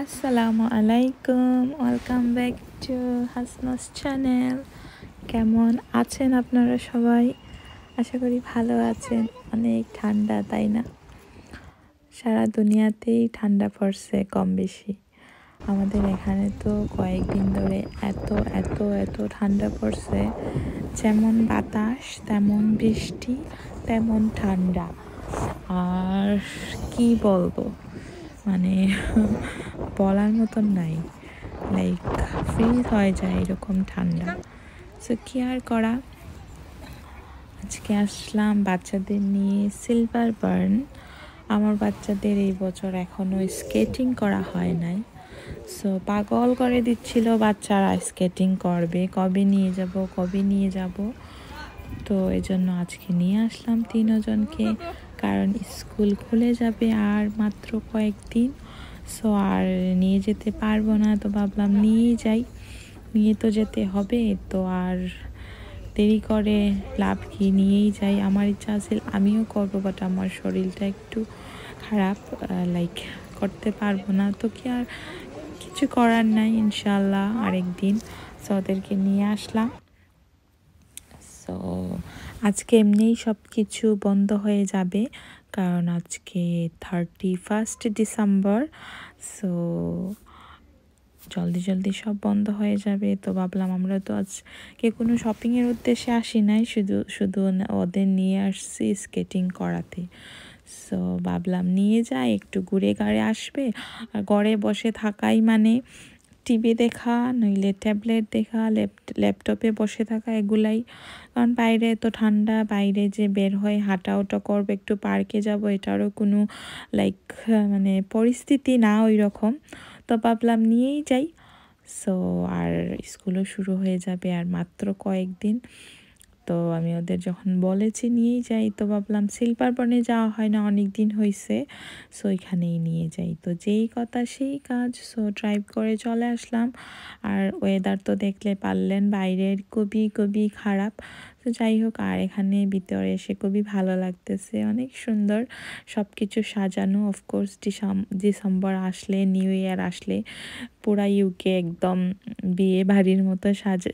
আসসালামু আলাইকুম, welcome back to হাসনাস channel. কেমন আছেন আপনারা সবাই? আশা করি ভালো আছেন। অনেক ঠান্ডা, তাই না? সারা দুনিয়াতেই ঠান্ডা পড়ছে কম বেশি। আমাদের এখানে তো কয়েকদিন ধরে এত এত এত ঠান্ডা পড়ছে, যেমন বাতাস তেমন বৃষ্টি তেমন ঠান্ডা। আর কি বলবো, মানে বলার মতন নাই। লাইক ফ্রিজ হয়ে যায় এরকম ঠান্ডা। সো কি আর করা, আজকে আসলাম বাচ্চাদের নিয়ে সিলভার বার্ন। আমার বাচ্চাদের এই বছর এখনো স্কেটিং করা হয় নাই। সো পাগল করে দিচ্ছিল বাচ্চারা স্কেটিং করবে, কবে নিয়ে যাব। তো এই জন্য আজকে নিয়ে আসলাম তিনজনকে, কারণ স্কুল খুলে যাবে আর মাত্র কয়েকদিন। সো আর নিয়ে যেতে পারবো না, তো ভাবলাম নিয়ে তো যেতে হবে। তো আর দেরি করে লাভ কি, নিয়েই যাই। আমার ইচ্ছা আছে আমিও করবো, বাট আমার শরীরটা একটু খারাপ, লাইক করতে পারবো না। তো কি আর কিছু করার নাই, ইনশাল্লাহ আরেকদিন। সো ওদেরকে নিয়ে আসলাম। সো আজকে এমনিই সব কিছু বন্ধ হয়ে যাবে, কারণ আজকে 31 ডিসেম্বর। সো জলদি জলদি সব বন্ধ হয়ে যাবে। তো ভাবলাম, আমরা তো আজকে কোনো শপিংয়ের উদ্দেশ্যে আসি নাই, শুধু শুধু ওদের নিয়ে আসছি স্কেটিং করাতে। সো ভাবলাম নিয়ে যাই, একটু ঘুরে ঘাড়ে আসবে। আর ঘরে বসে থাকাই মানে টিভি দেখা, নইলে ট্যাবলেট দেখা, ল্যাপটপে বসে থাকা, এগুলাই। কারণ বাইরে তো ঠান্ডা, বাইরে যে বের হয়ে হাঁটা ওটা করবো, একটু পার্কে যাব, এটারও কোনো লাইক মানে পরিস্থিতি না ওই রকম। তো ভাবলাম নিয়েই যাই। সো আর স্কুলও শুরু হয়ে যাবে আর মাত্র কয়েকদিন। তো আমি ওদের যখন বলেছি নিয়েই যাই, তো ভাবলাম সিলভার বনে যাওয়া হয় না, অনেক দিন হয়েছে। সো এখানেই নিয়ে যাই। তো যেই কথা সেই কাজ। সো ড্রাইভ করে চলে আসলাম। আর ওয়েদার তো দেখলে পারলেন, বাইরের খুবই খুবই খারাপ। তো যাই হোক, আর এখানে ভিতরে এসে খুবই ভালো লাগতেছে, অনেক সুন্দর সব কিছু সাজানো। অফকোর্স ডিসেম্বর আসলে, নিউ ইয়ার আসলে পুরা ইউকে একদম বিয়ে বাড়ির মতো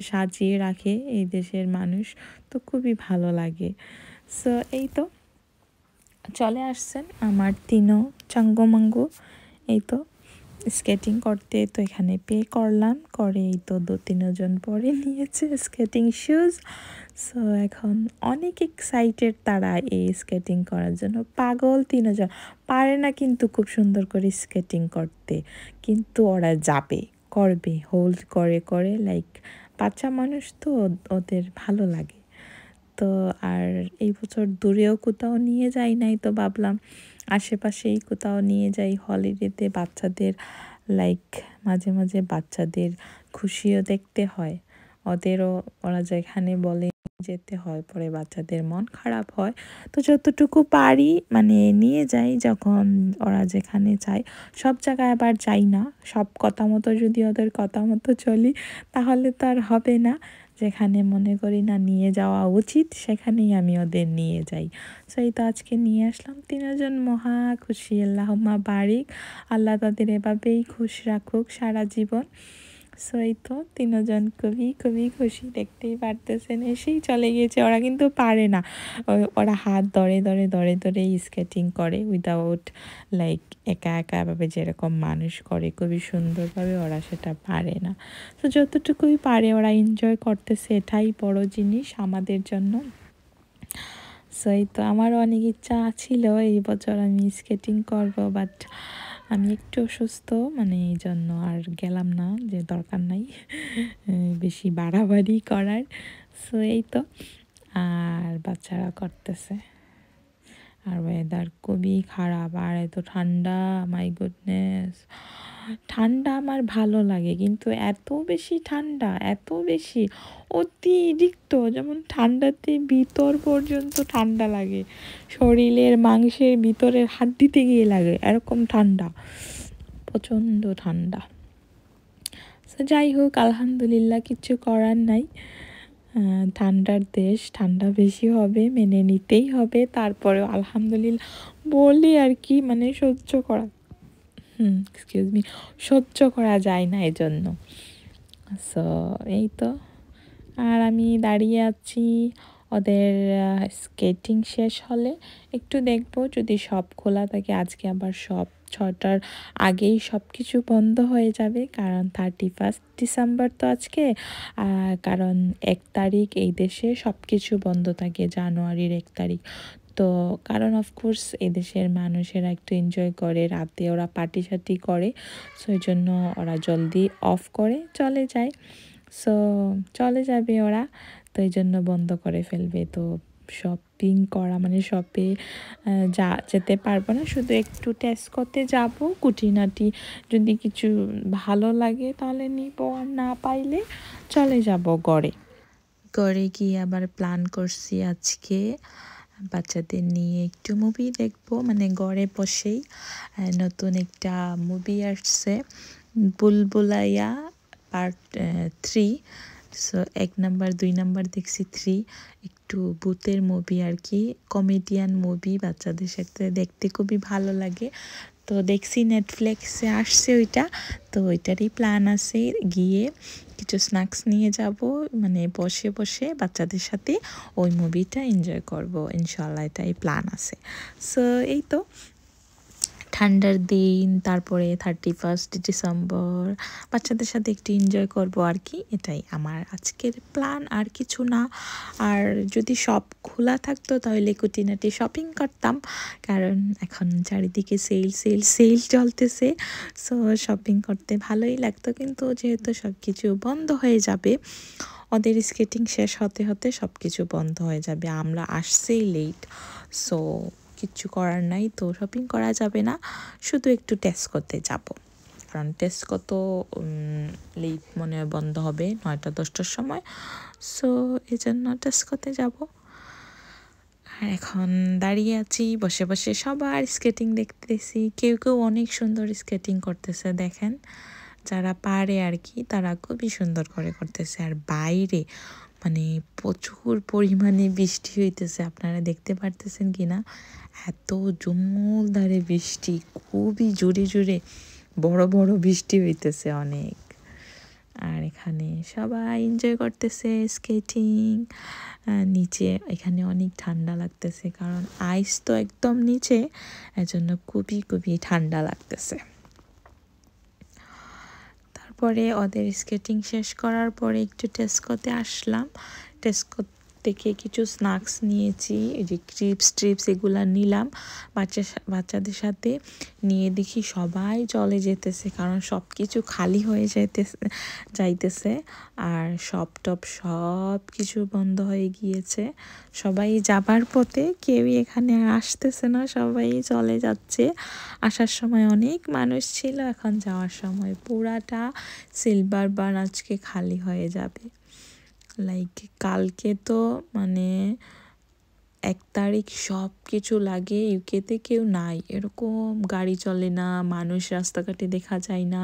সাজিয়ে রাখে এই দেশের মানুষ। তো খুবই ভালো লাগে। সো এই তো চলে আসছেন আমার তিনও চাঙ্গোমাঙ্গো। এই তো স্কেটিং করতে, তো এখানে পে করলাম, করে এই তো 2-3 জন পরে নিয়েছে স্কেটিং শুজ। সো এখন অনেক এক্সাইটেড তারা এই স্কেটিং করার জন্য, পাগল। 3জন পারে না কিন্তু খুব সুন্দর করে স্কেটিং করতে, কিন্তু ওরা যাবে, করবে, হোল্ড করে করে, লাইক বাচ্চা মানুষ তো ওদের ভালো লাগে। তো আর এই বছর দূরেও কোথাও নিয়ে যাই নাই, তো ভাবলাম আশেপাশেই কোথাও নিয়ে যাই হলিডেতে বাচ্চাদের। লাইক মাঝে মাঝে বাচ্চাদের খুশিও দেখতে হয়, ওদেরও ওরা যেখানে বলে যেতে হয়, পরে বাচ্চাদের মন খারাপ হয়। তো যতটুকু পারি মানে নিয়ে যাই, যখন ওরা যেখানে চায়। সব জায়গায় আবার যাই না, সব কথা মতো যদি ওদের কথা মতো চলি তাহলে তো আর হবে না। যেখানে মনে করি না নিয়ে যাওয়া উচিত, সেখানেই আমি ওদের নিয়ে যাই। সো এই তো আজকে নিয়ে আসলাম 3জন, মহা খুশি। আল্লাহুম্মা বারিক, আল্লাহ তাদের এভাবেই খুশ রাখুক সারা জীবন। সো এই তো 3জন খুবই খুবই খুশি, দেখতেই পারতেছেন। এসেই চলে গিয়েছে, ওরা কিন্তু পারে না। ওরা হাত ধরে ধরে ধরে ধরে স্কেটিং করে, উইদাউট লাইক একা একা ভাবে যেরকম মানুষ করে খুবই সুন্দরভাবে, ওরা সেটা পারে না। তো যতটুকুই পারে ওরা এনজয় করতেছে, এটাই বড় জিনিস আমাদের জন্য। সো এই তো আমারও অনেক ইচ্ছা ছিল এই বছর আমি স্কেটিং করব, বাট আমি একটু অসুস্থ, মানে এই জন্য আর গেলাম না, যে দরকার নাই বেশি বাড়াবাড়ি করার। সো এই তো, আর বাচ্চারা করতেছে। আর ওয়েদার খুবই খারাপ, আর এত ঠান্ডা, মাই গুডনেস। ঠান্ডা আমার ভালো লাগে, কিন্তু এত বেশি ঠান্ডা, এত বেশি অতিরিক্ত, যেমন ঠান্ডাতে ভিতর পর্যন্ত ঠান্ডা লাগে, শরীরের মাংসের ভিতরের হাড্ডিতে গিয়ে লাগে, এরকম ঠান্ডা, প্রচণ্ড ঠান্ডা। তো যাই হোক, আলহামদুলিল্লাহ, কিছু করার নাই। ঠান্ডার দেশ, ঠান্ডা বেশি হবে, মেনে নিতেই হবে। তারপরেও আলহামদুলিল্লাহ বলি আর কি, মানে সহ্য করা এক্সকিউজ মি, সহ্য করা যায় না এজন্য। সো এই তো, আর আমি দাঁড়িয়ে আছি। ওদের স্কেটিং শেষ হলে একটু দেখবো, যদি সব খোলা থাকে। আজকে আবার সব 6টার আগেই সব কিছু বন্ধ হয়ে যাবে, কারণ 31 ডিসেম্বর তো আজকে। কারণ 1 তারিখ এই দেশে সব কিছু বন্ধ থাকে, জানুয়ারির 1 তারিখ। তো কারণ অফকোর্স এদেশের মানুষেরা একটু এনজয় করে, রাতে ওরা পার্টি সার্টি করে, সো এই জন্য ওরা জলদি অফ করে চলে যায়। সো চলে যাবে ওরা, তো এই জন্য বন্ধ করে ফেলবে। তো শপিং করা মানে শপে যেতে পারবো না, শুধু একটু টেস্ট করতে যাব। কুটিনাটি যদি কিছু ভালো লাগে তাহলে নিব, আর না পাইলে চলে যাব গড়ে। গড়ে গিয়ে আবার প্ল্যান করছি আজকে বাচ্চাদের নিয়ে একটু মুভি দেখবো, মানে গড়ে বসেই। নতুন একটা মুভি আসছে, বুলবুলাইয়া পার্ট 3। সো 1 নাম্বার 2 নাম্বার দেখছি, 3 একটু ভূতের মুভি আর কি, কমেডিয়ান মুভি, বাচ্চাদের সাথে দেখতে খুবই ভালো লাগে। তো দেখছি নেটফ্লিক্সে আসছে ওইটা, তো ওইটারই প্ল্যান আছে, গিয়ে কিছু স্ন্যাক্স নিয়ে যাব, মানে বসে বসে বাচ্চাদের সাথে ওই মুভিটা এনজয় করব ইনশাল্লাহ, এটাই প্ল্যান আছে। সো এই তো, ঠান্ডার দিন, তারপরে 31 ডিসেম্বর বাচ্চাদের সাথে একটু এনজয় করব আর কি, এটাই আমার আজকের প্ল্যান, আর কিছু না। আর যদি সব খোলা থাকতো তাহলে কুটিনাটি শপিং করতাম, কারণ এখন চারিদিকে সেল সেল সেল চলতেছে। সো শপিং করতে ভালোই লাগতো, কিন্তু যেহেতু সব কিছু বন্ধ হয়ে যাবে, ওদের স্কেটিং শেষ হতে হতে সব কিছু বন্ধ হয়ে যাবে, আমরা আসছেই লেট। সো কিচ্ছু করার নাই, তো শপিং করা যাবে না, শুধু একটু টেস্ট করতে যাব, কারণ টেস্ট কত লেট মনে হয় বন্ধ হবে 9টা 10টার সময়। সো এই জন্য টেস্ট করতে যাব। আর এখন দাঁড়িয়ে আছি বসে বসে, সবার স্কেটিং দেখতেছি, কেউ কেউ অনেক সুন্দর স্কেটিং করতেছে, দেখেন যারা পারে আর কি, তারা খুবই সুন্দর করে করতেছে। আর বাইরে মানে প্রচুর পরিমাণে বৃষ্টি হইতেছে, আপনারা দেখতে পারতেছেন কিনা, এত জমুলধারে বৃষ্টি, খুবই জোরে জোরে বড় বড় বৃষ্টি হইতেছে অনেক। আর এখানে সবাই এনজয় করতেছে স্কেটিং। নিচে এখানে অনেক ঠান্ডা লাগতেছে, কারণ আইস তো একদম নিচে, এজন্য খুবই খুবই ঠান্ডা লাগতেছে। তারপরে ওদের স্কেটিং শেষ করার পরে একটু টেস্কোতে আসলাম, টেস্কো থেকে কিছু স্ন্যাক্স নিয়েছি, এই যে ক্রিপস এগুলা নিলাম বাচ্চাদের সাথে নিয়ে। দেখি সবাই চলে যেতেছে, কারণ সব কিছু খালি হয়ে যাইতেছে, আর সব কিছু বন্ধ হয়ে গিয়েছে। সবাই যাবার পথে, কেউই এখানে আর আসতেছে না, সবাই চলে যাচ্ছে। আসার সময় অনেক মানুষ ছিল, এখন যাওয়ার সময় পুরাটা সিলভার বার্ন আজকে খালি হয়ে যাবে। লাইক কালকে তো মানে 1 তারিখ সব কিছু লাগে, ইউকেতে কেউ নাই, এরকম গাড়ি চলে না, মানুষ রাস্তাঘাটে দেখা যায় না।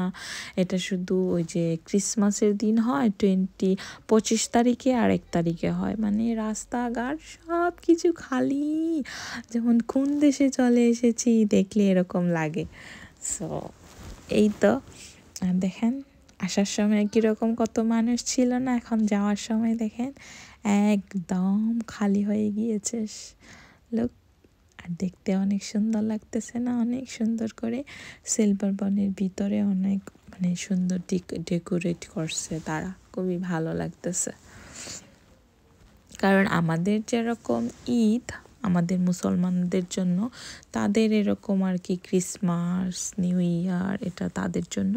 এটা শুধু ওই যে ক্রিসমাসের দিন হয় 25 তারিখে আর 1 তারিখে হয়, মানে রাস্তাঘাট সব কিছু খালি, যেমন কোন দেশে চলে এসেছি দেখলে এরকম লাগে। সো এই তো, দেখেন আসার সময় কীরকম কত মানুষ ছিল না, এখন যাওয়ার সময় দেখেন একদম খালি হয়ে গিয়েছে লোক। আর দেখতে অনেক সুন্দর লাগতেছে না, অনেক সুন্দর করে সিলভার বনের ভিতরে অনেক মানে সুন্দর ডেকোরেট করছে তারা, খুবই ভালো লাগতেছে। কারণ আমাদের যেরকম ঈদ আমাদের মুসলমানদের জন্য, তাদের এরকম আর কি ক্রিসমাস নিউ ইয়ার, এটা তাদের জন্য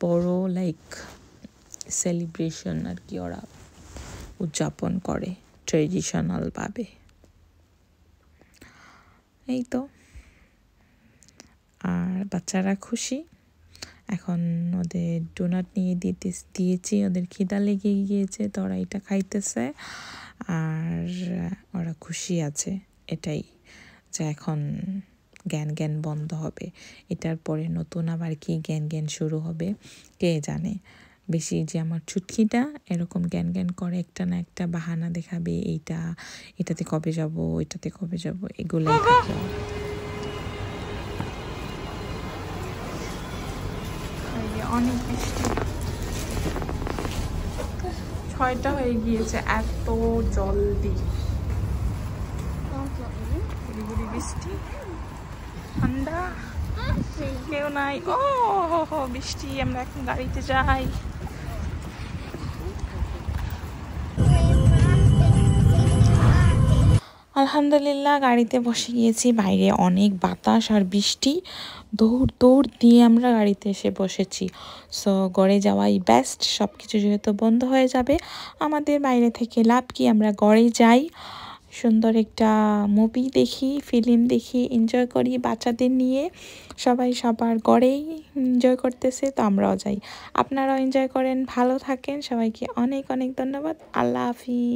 বড় লাইক সেলিব্রেশন আর কি, ওরা উদযাপন করে ট্রেডিশনালভাবে। এই তো, আর বাচ্চারা খুশি। এখন ওদের ডোনাট নিয়ে দিয়েছি, ওদের খিদা লেগে গিয়েছে, তো ওরা এটা খাইতেছে আর ওরা খুশি আছে এটাই, যে এখন জ্ঞান বন্ধ হবে, এটার পরে নতুন আবার কি জ্ঞান শুরু হবে কে জানে। বেশি যে আমার ছুটকিটা এরকম জ্ঞান করে, একটা না একটা বাহানা দেখাবে, এটাতে কবে যাব, এটাতে কবে যাব, এগুলোই থাকে। অনেক বৃষ্টি, 6টা হয়ে গিয়েছে, এত জলদি গুড়ি বৃষ্টি, ঠান্ডা, কেউ নাই। ও হো বৃষ্টি, আমরা এখন গাড়িতে যাই। আলহামদুলিল্লাহ গাড়িতে বসে গিয়েছি, বাইরে অনেক বাতাস আর বৃষ্টি, দৌড় দৌড় দিয়ে আমরা গাড়িতে এসে বসেছি। সো গড়ে যাওয়াই বেস্ট, সব কিছু যেহেতু বন্ধ হয়ে যাবে আমাদের বাইরে থেকে লাভ কি, আমরা গড়ে যাই, সুন্দর একটা মুভি দেখি, ফিল্ম দেখি, এনজয় করি বাচ্চাদের নিয়ে। সবাই সবার গড়েই এনজয় করতেছে, তো আমরাও যাই। আপনারাও এনজয় করেন, ভালো থাকেন, সবাইকে অনেক অনেক ধন্যবাদ। আল্লাহ হাফিজ।